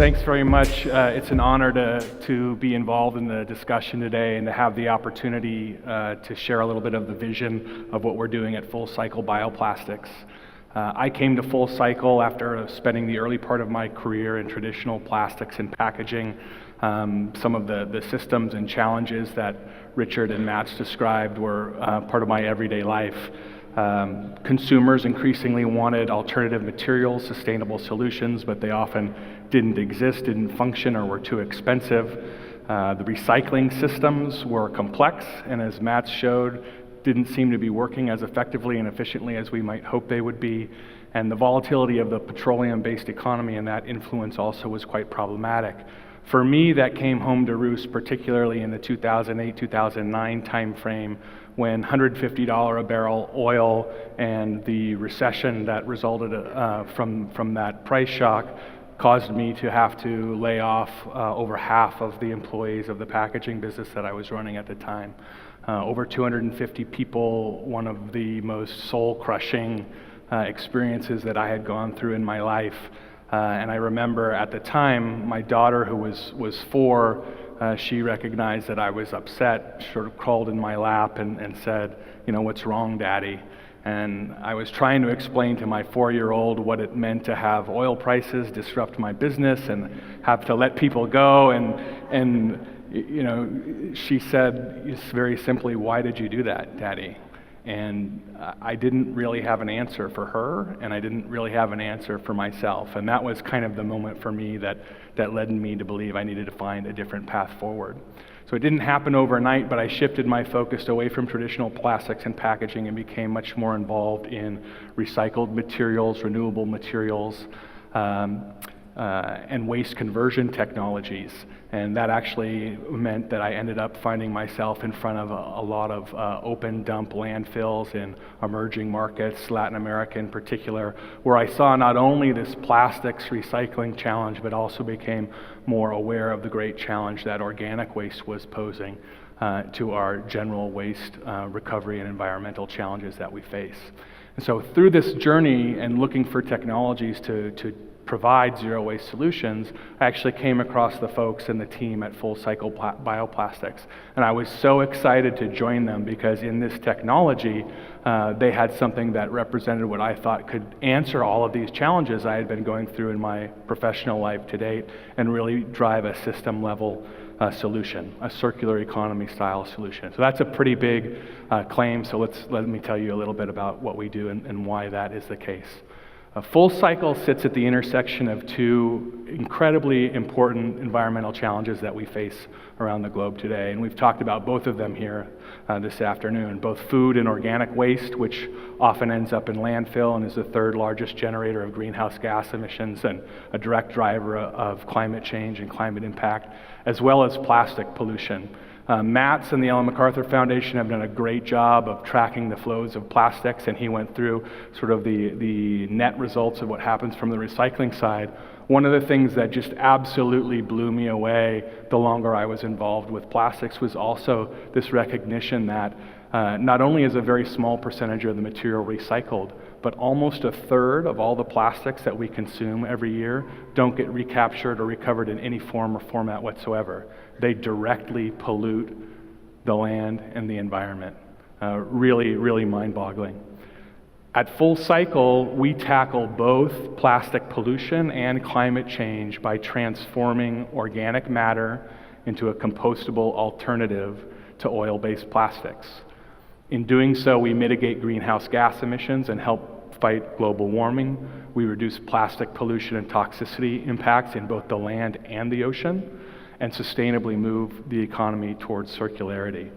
Thanks very much. It's an honor to be involved in the discussion today and to have the opportunity to share a little bit of the vision of what we're doing at Full Cycle Bioplastics. I came to Full Cycle after spending the early part of my career in traditional plastics and packaging. Some of the systems and challenges that Richard and Matt's described were part of my everyday life. Consumers increasingly wanted alternative materials, sustainable solutions, but they often didn't exist, didn't function, or were too expensive. The recycling systems were complex, and as Matt showed, didn't seem to be working as effectively and efficiently as we might hope they would be. And the volatility of the petroleum-based economy and that influence also was quite problematic. For me, that came home to roost, particularly in the 2008-2009 timeframe, when $150 a barrel oil and the recession that resulted from that price shock caused me to have to lay off over half of the employees of the packaging business that I was running at the time. Over 250 people, one of the most soul-crushing experiences that I had gone through in my life. And I remember at the time, my daughter, who was 4, she recognized that I was upset, sort of crawled in my lap and said, "You know, what's wrong, Daddy?" And I was trying to explain to my 4-year-old what it meant to have oil prices disrupt my business and have to let people go. And you know, she said very simply, "Why did you do that, Daddy?" And I didn't really have an answer for her, and I didn't really have an answer for myself. And that was kind of the moment for me that led me to believe I needed to find a different path forward. So it didn't happen overnight, but I shifted my focus away from traditional plastics and packaging and became much more involved in recycled materials, renewable materials, and waste conversion technologies. And that actually meant that I ended up finding myself in front of a lot of open dump landfills in emerging markets, Latin America in particular, where I saw not only this plastics recycling challenge, but also became more aware of the great challenge that organic waste was posing to our general waste recovery and environmental challenges that we face. And so through this journey and looking for technologies to provide zero waste solutions, I actually came across the folks in the team at Full Cycle Bioplastics. And I was so excited to join them because in this technology, they had something that represented what I thought could answer all of these challenges I had been going through in my professional life to date and really drive a system level solution, a circular economy style solution. So that's a pretty big claim, so let me tell you a little bit about what we do and why that is the case. Full Cycle sits at the intersection of two incredibly important environmental challenges that we face around the globe today, and we've talked about both of them here this afternoon, both food and organic waste, which often ends up in landfill and is the third largest generator of greenhouse gas emissions and a direct driver of climate change and climate impact, as well as plastic pollution. Matt's and the Ellen MacArthur Foundation have done a great job of tracking the flows of plastics, and he went through sort of the net results of what happens from the recycling side. One of the things that just absolutely blew me away the longer I was involved with plastics was also this recognition that not only is a very small percentage of the material recycled, but almost a third of all the plastics that we consume every year don't get recaptured or recovered in any form or format whatsoever. They directly pollute the land and the environment. Really, really mind-boggling. At Full Cycle, we tackle both plastic pollution and climate change by transforming organic matter into a compostable alternative to oil-based plastics. In doing so, we mitigate greenhouse gas emissions and help fight global warming. We reduce plastic pollution and toxicity impacts in both the land and the ocean, and sustainably move the economy towards circularity.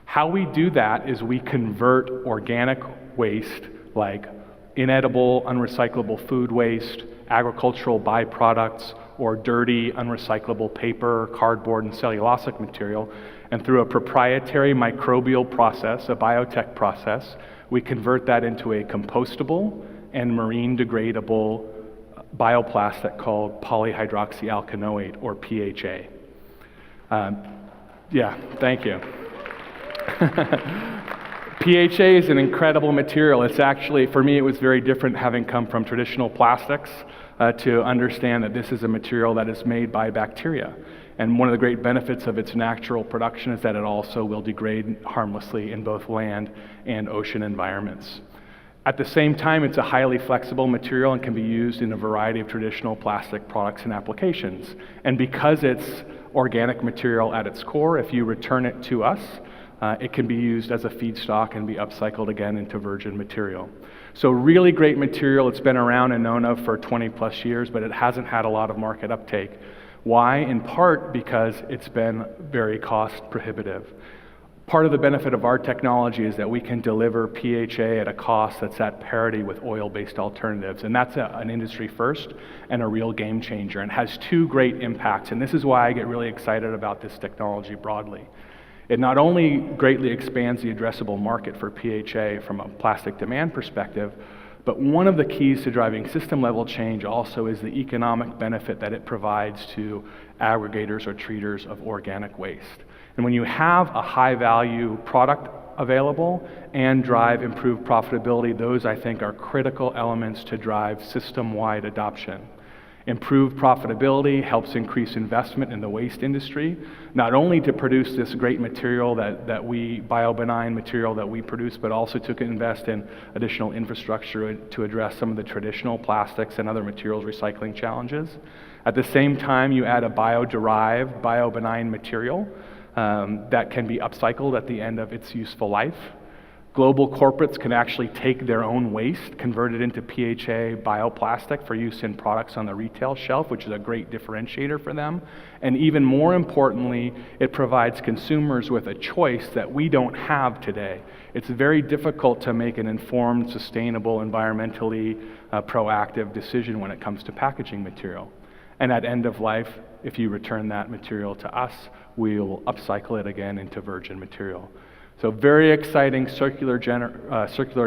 How we do that is we convert organic waste like inedible, unrecyclable food waste, agricultural byproducts, or dirty, unrecyclable paper, cardboard, and cellulosic material, and through a proprietary microbial process, a biotech process, we convert that into a compostable and marine degradable bioplastic called polyhydroxyalkanoate, or PHA. Yeah, thank you. PHA is an incredible material. It's actually, for me, it was very different having come from traditional plastics to understand that this is a material that is made by bacteria. And one of the great benefits of its natural production is that it also will degrade harmlessly in both land and ocean environments. At the same time, it's a highly flexible material and can be used in a variety of traditional plastic products and applications. And because it's organic material at its core, if you return it to us, it can be used as a feedstock and be upcycled again into virgin material. So really great material. It's been around and known of for 20 plus years, but it hasn't had a lot of market uptake. Why? In part because it's been very cost prohibitive. Part of the benefit of our technology is that we can deliver PHA at a cost that's at parity with oil-based alternatives, and that's an industry first and a real game changer, and has two great impacts, and this is why I get really excited about this technology broadly. It not only greatly expands the addressable market for PHA from a plastic demand perspective, but one of the keys to driving system level change also is the economic benefit that it provides to aggregators or treaters of organic waste. And when you have a high value product available and drive improved profitability, those I think are critical elements to drive system-wide adoption. Improved profitability helps increase investment in the waste industry, not only to produce this great material bio-benign material that we produce, but also to invest in additional infrastructure to address some of the traditional plastics and other materials recycling challenges. At the same time, you add a bio-derived, bio-benign material that can be upcycled at the end of its useful life. Global corporates can actually take their own waste, convert it into PHA bioplastic for use in products on the retail shelf, which is a great differentiator for them. And even more importantly, it provides consumers with a choice that we don't have today. It's very difficult to make an informed, sustainable, environmentally proactive decision when it comes to packaging material. And at end of life, if you return that material to us, we'll upcycle it again into virgin material. So very exciting circular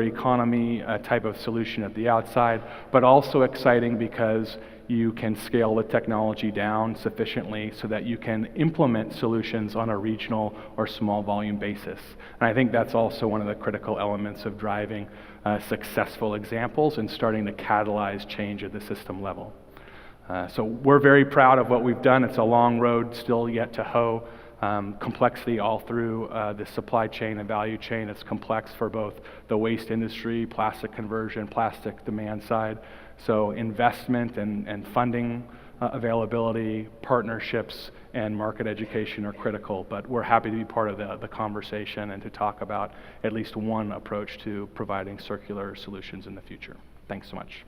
economy type of solution at the outside, but also exciting because you can scale the technology down sufficiently so that you can implement solutions on a regional or small volume basis. And I think that's also one of the critical elements of driving successful examples and starting to catalyze change at the system level. So we're very proud of what we've done. It's a long road still yet to hoe. Complexity all through the supply chain and value chain. It's complex for both the waste industry, plastic conversion, plastic demand side. So investment and funding availability, partnerships, and market education are critical, but we're happy to be part of the conversation and to talk about at least one approach to providing circular solutions in the future. Thanks so much.